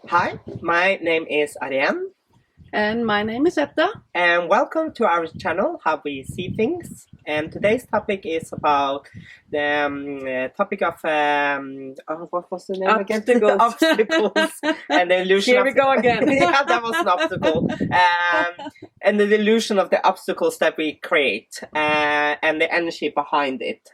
Hi, my name is Ariane, And my name is Etta. and welcome to our channel, How We See Things. And today's topic is about the topic of what was the name Obstacles. again? Obstacles and the illusion. Here we go again. Yeah, that was an obstacle. And the illusion of the obstacles that we create and the energy behind it.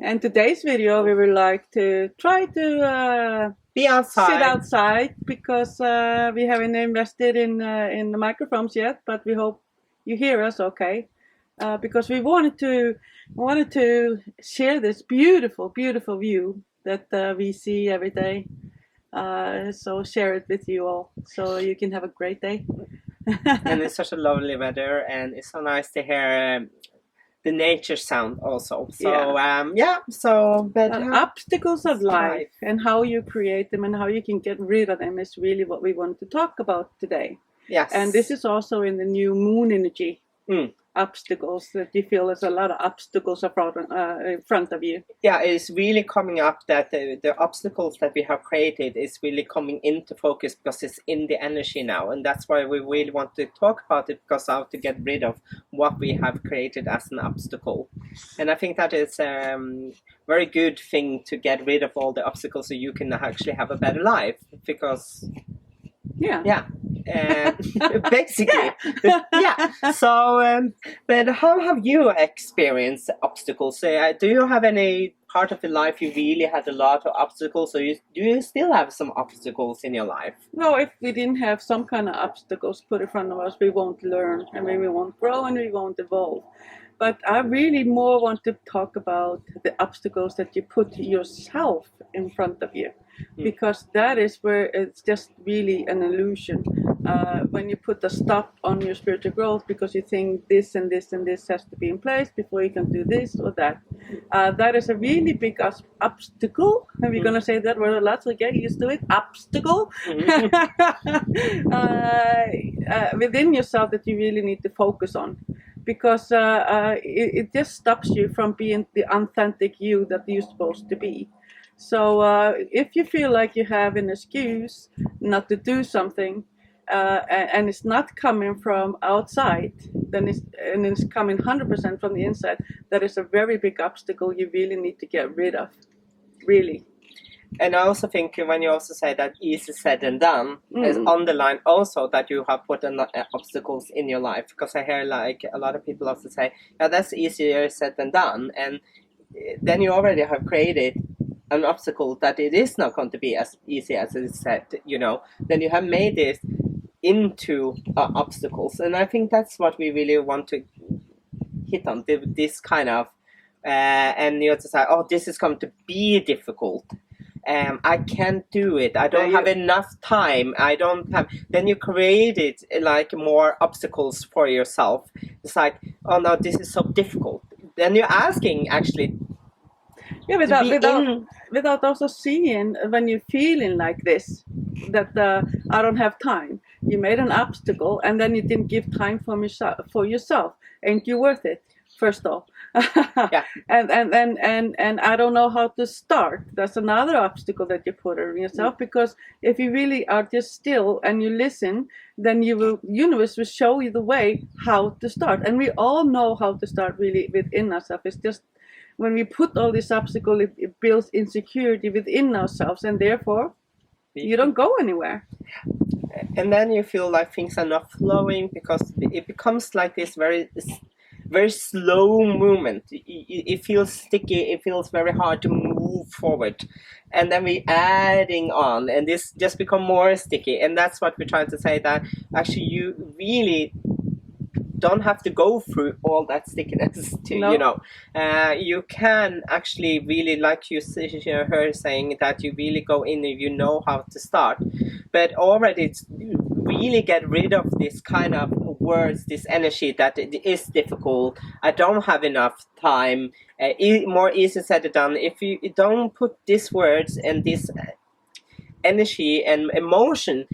And today's video, we would like to try to be outside. sit outside because we haven't invested in the microphones yet, but we hope you hear us okay. Because we wanted to share this beautiful view that we see every day. So share it with you all, so you can have a great day. And it's such a lovely weather, and it's so nice to hear the nature sound also. So but obstacles of life and how you create them and how you can get rid of them is really what we want to talk about today. Yes. And this is also in the new moon energy. Obstacles that you feel there's a lot of obstacles in front of you. Yeah, it's really coming up that the obstacles that we have created is really coming into focus because it's in the energy now, and that's why we really want to talk about it, because how to get rid of what we have created as an obstacle. And I think that is a very good thing to get rid of all the obstacles so you can actually have a better life, because basically. So but how have you experienced obstacles? Do you have any part of your life you really had a lot of obstacles, or do you still have some obstacles in your life? No, if we didn't have some kind of obstacles put in front of us, we won't learn, and we won't grow, and we won't evolve. But I really more want to talk about the obstacles that you put yourself in front of you, because that is where it's just really an illusion. When you put a stop on your spiritual growth because you think this and this and this has to be in place before you can do this or that, that is a really big obstacle. And we're going to say that word a lot, so get used to it. Obstacle within yourself that you really need to focus on. Because it just stops you from being the authentic you that you're supposed to be. So if you feel like you have an excuse not to do something, and it's not coming from outside, then it's coming 100% from the inside, that is a very big obstacle you really need to get rid of, really. And I also think when you also say that easy said than done, is underline also that you have put obstacles in your life. Because I hear like a lot of people also say, yeah, that's easier said than done. And then you already have created an obstacle that it is not going to be as easy as it is said, Then you have made it into obstacles. And I think that's what we really want to hit on, this kind of, and you have to say, oh, this is going to be difficult. I can't do it. I don't have enough time. I don't have. Then you created like more obstacles for yourself. It's like, oh no, this is so difficult. Then you're asking actually. Yeah, without also seeing when you're feeling like this, that I don't have time. You made an obstacle, and then you didn't give time for yourself. Ain't you worth it? First off. Yeah. And I don't know how to start. That's another obstacle that you put on yourself, because if you really are just still and you listen, then universe will show you the way how to start. And we all know how to start really within ourselves. It's just when we put all these obstacles, it builds insecurity within ourselves, and therefore you don't go anywhere. And then you feel like things are not flowing, because it becomes like this very slow movement. It feels sticky. It feels very hard to move forward, and then we adding on, and this just become more sticky. And that's what we're trying to say, that actually you really don't have to go through all that stickiness to you can actually really, like you hear her saying, that you really go in if you know how to start. But already it's really get rid of this kind of words, this energy that it is difficult, I don't have enough time, more easy said than done. If you don't put these words and this energy and emotion,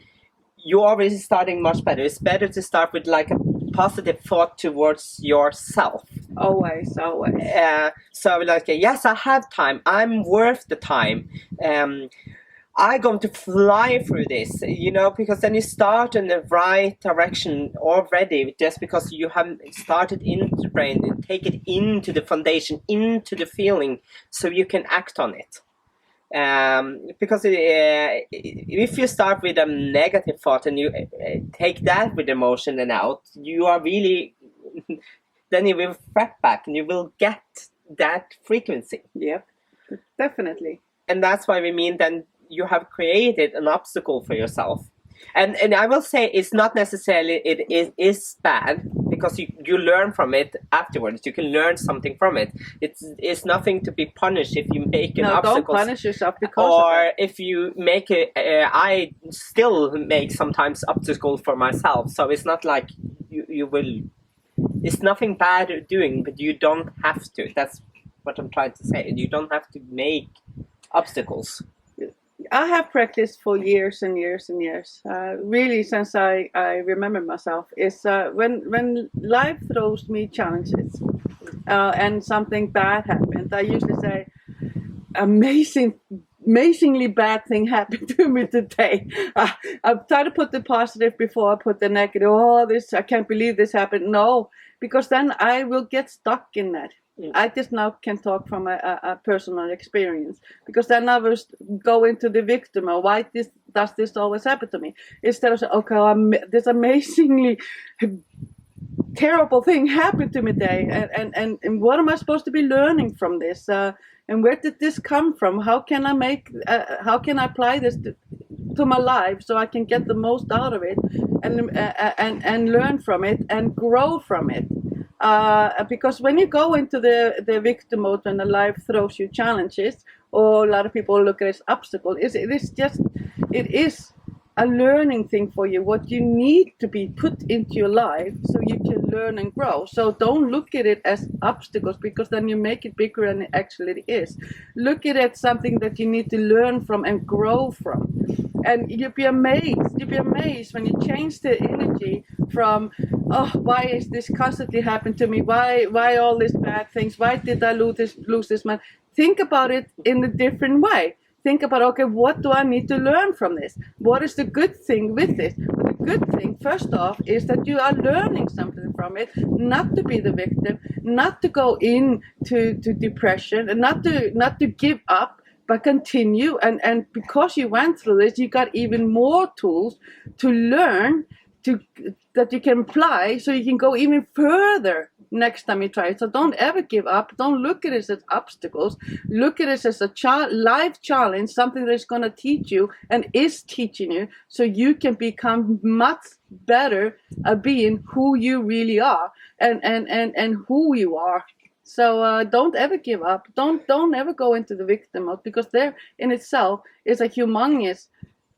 you're already starting much better. It's better to start with like a positive thought towards yourself. Always. So like, yes, I have time. I'm worth the time. I'm going to fly through this, because then you start in the right direction already, just because you have started into the brain and take it into the foundation, into the feeling, so you can act on it. Because if you start with a negative thought and you take that with emotion and out, you are really, then you will fret back and you will get that frequency. Yep, definitely. And that's why we mean then you have created an obstacle for yourself. And I will say it's not necessarily it is bad, because you learn from it afterwards. You can learn something from it. It's nothing to be punished if you make an obstacle. Don't punish yourself because or of it. if you make it. I still make sometimes obstacles for myself, so it's not like you will. It's nothing bad doing, but you don't have to. That's what I'm trying to say. You don't have to make obstacles. I have practiced for years and years and years. Really, since I remember myself, is when life throws me challenges and something bad happened. I usually say, amazingly bad thing happened to me today. I try to put the positive before I put the negative. Oh, this, I can't believe this happened. No, because then I will get stuck in that. I just now can talk from a personal experience, because then I will go into the victim, or why does this always happen to me? Instead of saying, okay, this amazingly terrible thing happened to me today, and what am I supposed to be learning from this? And where did this come from? How can I apply this to my life so I can get the most out of it, and learn from it and grow from it? Because when you go into the victim mode, when the life throws you challenges, or a lot of people look at it as obstacle, it is a learning thing for you, what you need to be put into your life so you can learn and grow. So don't look at it as obstacles, because then you make it bigger than it actually is. Look at it as something that you need to learn from and grow from. And you'll be amazed when you change the energy from, oh, why is this constantly happening to me? Why all these bad things? Why did I lose this man? Think about it in a different way. Think about, okay, what do I need to learn from this? What is the good thing with this? Well, the good thing, first off, is that you are learning something from it, not to be the victim, not to go into depression, and not to give up, but continue. And because you went through this, you got even more tools to learn that you can apply, so you can go even further next time you try it. So don't ever give up. Don't look at it as obstacles. Look at it as a life challenge, something that's going to teach you and is teaching you, so you can become much better at being who you really are and who you are. So don't ever give up. Don't ever go into the victim mode, because there in itself is a humongous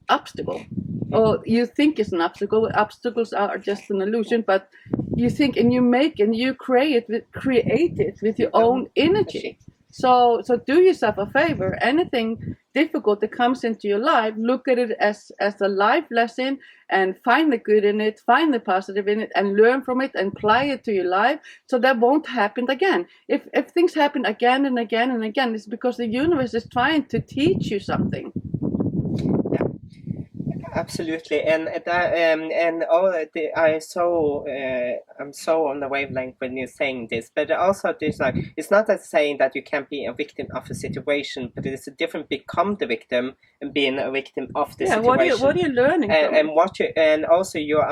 obstacle. Or you think it's an obstacle. Obstacles are just an illusion, but you think and you make and you create it with your own energy. So do yourself a favor. Anything difficult that comes into your life, look at it as a life lesson, and find the good in it, find the positive in it, and learn from it and apply it to your life, so that won't happen again. If things happen again and again and again, it's because the universe is trying to teach you something. Absolutely, and I'm so on the wavelength when you're saying this. But also, there's like, it's not that saying that you can't be a victim of a situation, but it's a different become the victim and being a victim of the situation. What are you learning from? Also you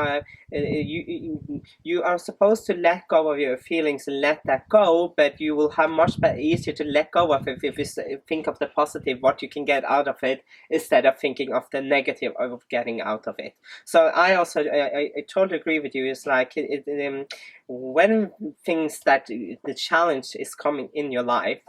are supposed to let go of your feelings and let that go, but you will have much easier to let go of it if you think of the positive, what you can get out of it, instead of thinking of the negative of getting out of it. So I totally agree with you. It's like when things that the challenge is coming in your life,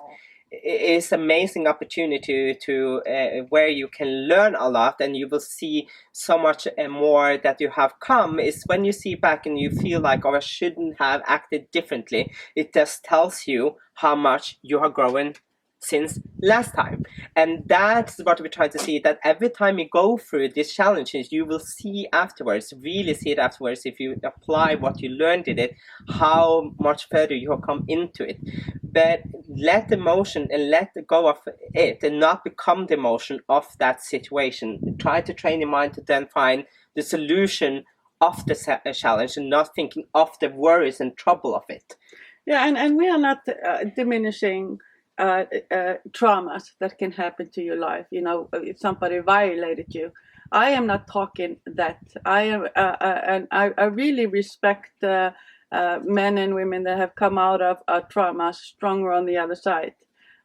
it's amazing opportunity to where you can learn a lot, and you will see so much more that you have come. Is when you see back and you feel like, oh, I shouldn't have acted differently. It just tells you how much you are growing since last time. And that's what we try to see, that every time you go through these challenges, you will see afterwards, really see it afterwards, if you apply what you learned in it, how much further you have come into it. But let the emotion and let go of it and not become the emotion of that situation. Try to train your mind to then find the solution of the challenge and not thinking of the worries and trouble of it. Yeah, and we are not diminishing traumas that can happen to your life. You know, if somebody violated you, I am not talking that. I am, and I really respect men and women that have come out of trauma stronger on the other side.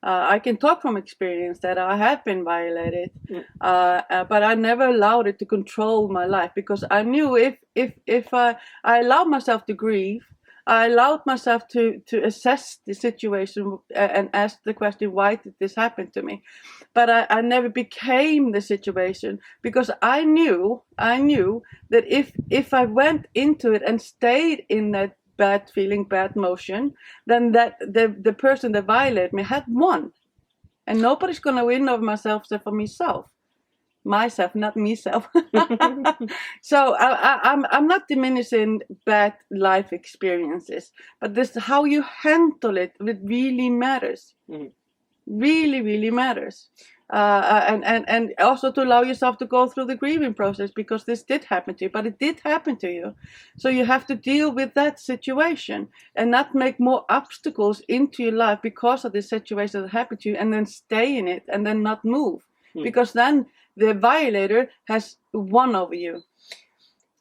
I can talk from experience that I have been violated, but I never allowed it to control my life, because I knew if I allowed myself to grieve, I allowed myself to assess the situation and ask the question, why did this happen to me? But I never became the situation, because I knew that if I went into it and stayed in that bad feeling, bad motion, then that the person that violated me had won. And nobody's going to win over myself except for myself, not myself. So I'm not diminishing bad life experiences, but this how you handle it really matters. Mm-hmm. Really matters. And also to allow yourself to go through the grieving process, because this did happen to you, but it did happen to you. So you have to deal with that situation and not make more obstacles into your life because of the situation that happened to you, and then stay in it and then not move. Because then the violator has won over you.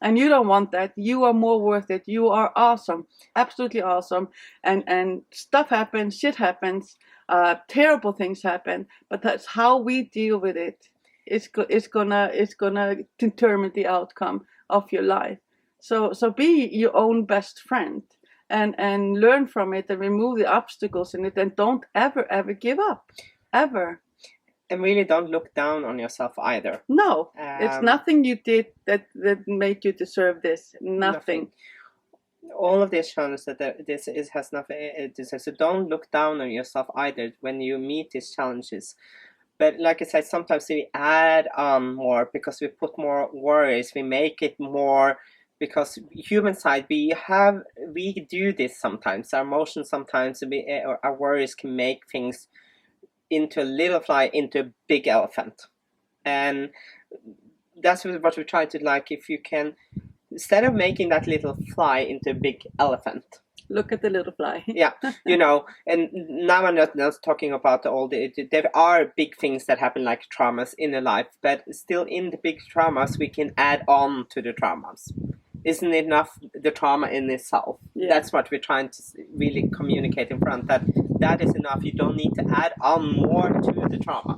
And you don't want that. You are more worth it. You are awesome. Absolutely awesome. And stuff happens, shit happens, terrible things happen, but that's how we deal with it. It's gonna determine the outcome of your life. So be your own best friend and learn from it and remove the obstacles in it, and don't ever give up. Ever. And really don't look down on yourself either. No, it's nothing you did that made you deserve this. Nothing. All of these challenges that this is has nothing. So don't look down on yourself either when you meet these challenges. But like I said, sometimes we add on more because we put more worries. We make it more because human side we do this sometimes. Our emotions sometimes or our worries can make things into a little fly into a big elephant. And that's what we try to, like, if you can, instead of making that little fly into a big elephant, look at the little fly. Yeah, you know, and now I'm not talking about there are big things that happen like traumas in a life, but still in the big traumas we can add on to the traumas. Isn't it enough the trauma in itself? Yeah. That's what we're trying to really communicate in front, that is enough. You don't need to add on more to the trauma.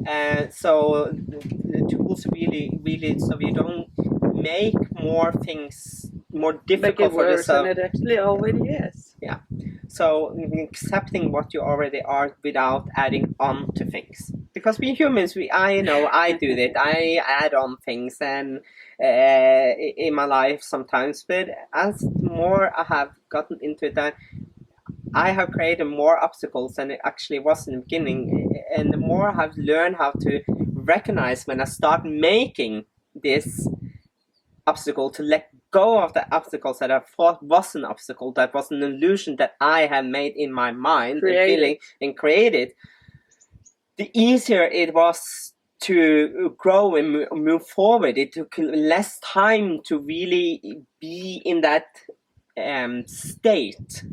And so the tools really so you don't make more things more difficult for yourself. Make it worse than it actually already is. Yeah. So accepting what you already are without adding on to things. Because we humans, I know I do that. I add on things and in my life sometimes. But as more I have gotten into it, that I have created more obstacles than it actually was in the beginning. And the more I have learned how to recognize when I start making this obstacle, to let go of the obstacles that I thought was an obstacle, that was an illusion that I had made in my mind and feeling and created, the easier it was to grow and move forward. It took less time to really be in that state.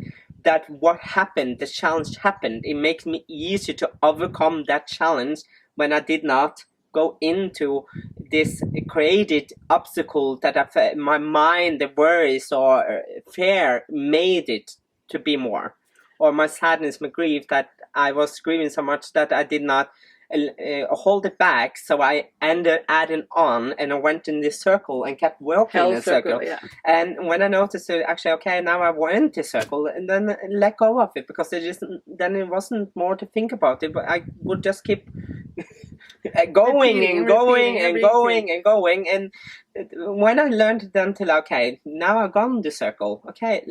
That what happened, the challenge happened. It makes me easier to overcome that challenge when I did not go into this created obstacle that my mind, the worries or fear made it to be more. Or my sadness, my grief, that I was grieving so much that I did not hold it back, so I ended adding on, and I went in this circle and kept walking in the circle. Yeah. And when I noticed it, actually, okay, now I went this circle, and then let go of it, because then it wasn't more to think about it, but I would just keep going and going and going and going. And when I learned then till, okay, now I've gone the circle, okay,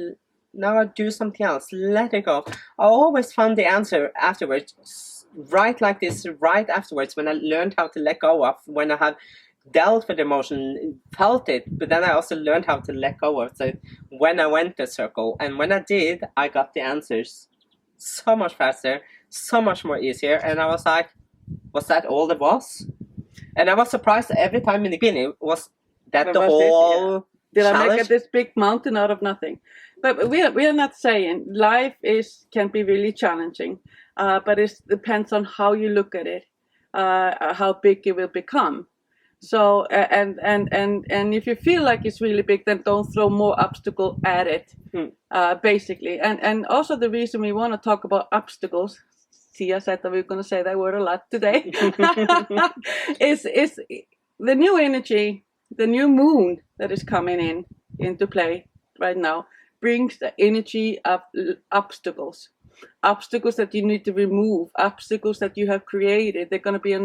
now I do something else. Let it go. I always found the answer afterwards, right like this, right afterwards, when I learned how to let go of, when I have dealt with emotion, felt it, but then I also learned how to let go of it when I went the circle. And when I did, I got the answers so much faster, so much more easier. And I was like, was that all there was? And I was surprised every time in the beginning. Was that the whole Did challenge? I make this big mountain out of nothing? But we are not saying life can be really challenging, but it depends on how you look at it, how big it will become. So and if you feel like it's really big, then don't throw more obstacle at it. Basically, and also the reason we want to talk about obstacles. See, I said that we're going to say that word a lot today. is the new energy, the new moon that is coming into play right now brings the energy of obstacles that you need to remove, obstacles that you have created. They're going to be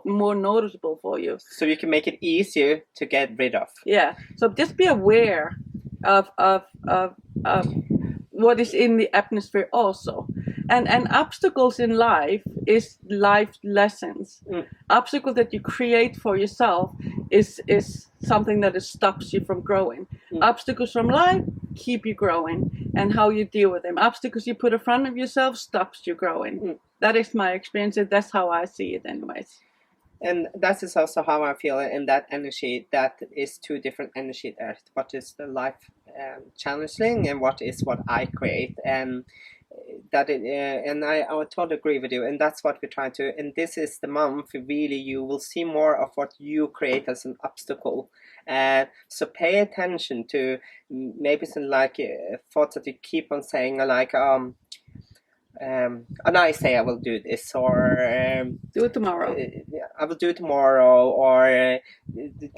more noticeable for you, so you can make it easier to get rid of. Yeah, so just be aware of what is in the atmosphere also. And obstacles in life is life lessons. Obstacles that you create for yourself is something that stops you from growing. Obstacles from life keep you growing, and how you deal with them. Obstacles you put in front of yourself stops you growing. That is my experience, and that's how I see it anyways. And that is also how I feel in that energy. That is two different energy there. What is the life challenging, and what is what I create, and that and I totally agree with you. And that's what we're trying to. And this is the month really you will see more of what you create as an obstacle. So pay attention to maybe some like thoughts that you keep on saying, like and I say I will do this, or do it tomorrow. I will do it tomorrow, or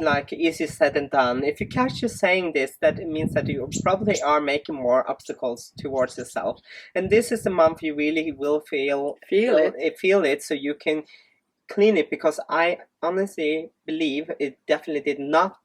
like easier said than done. If you catch you saying this, that means that you probably are making more obstacles towards yourself. And this is the month you really will feel it, so you can clean it. Because I honestly believe it definitely did not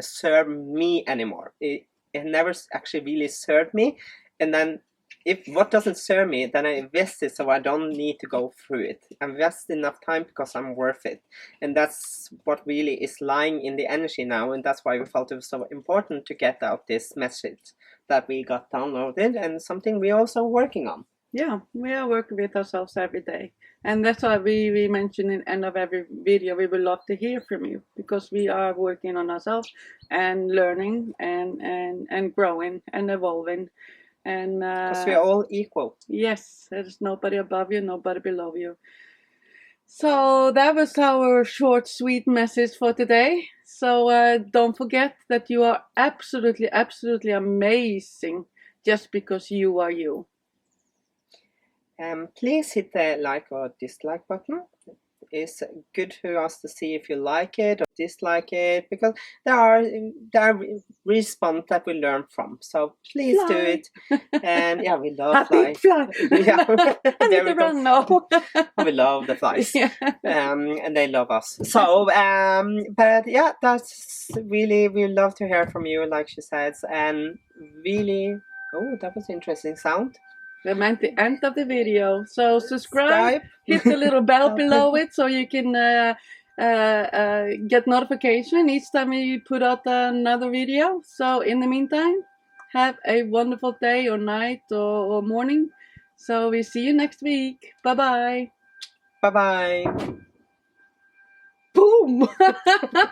serve me anymore. It never actually really served me. And then if what doesn't serve me, then I invest it so I don't need to go through it. I invest enough time because I'm worth it. And that's what really is lying in the energy now. And that's why we felt it was so important to get out this message that we got downloaded, and something we're also working on. Yeah, we are working with ourselves every day. And that's why we mention in the end of every video, we would love to hear from you, because we are working on ourselves and learning and growing and evolving. And because we are all equal. Yes, there's nobody above you, nobody below you. So that was our short, sweet message for today. So don't forget that you are absolutely, absolutely amazing just because you are you. Please hit the like or dislike button. It's good for us to see if you like it or dislike it, because there are response that we learn from. So please do it. And yeah, we love flies. Yeah, there we go. No. We love the flies. Yeah. And they love us. So but yeah, that's really, we love to hear from you, like she says. And really, oh, that was interesting sound. We meant the end of the video. So subscribe, hit the little bell below it so you can get notification each time we put out another video. So in the meantime, have a wonderful day or night or morning. So we see you next week. Bye-bye. Bye-bye. Boom!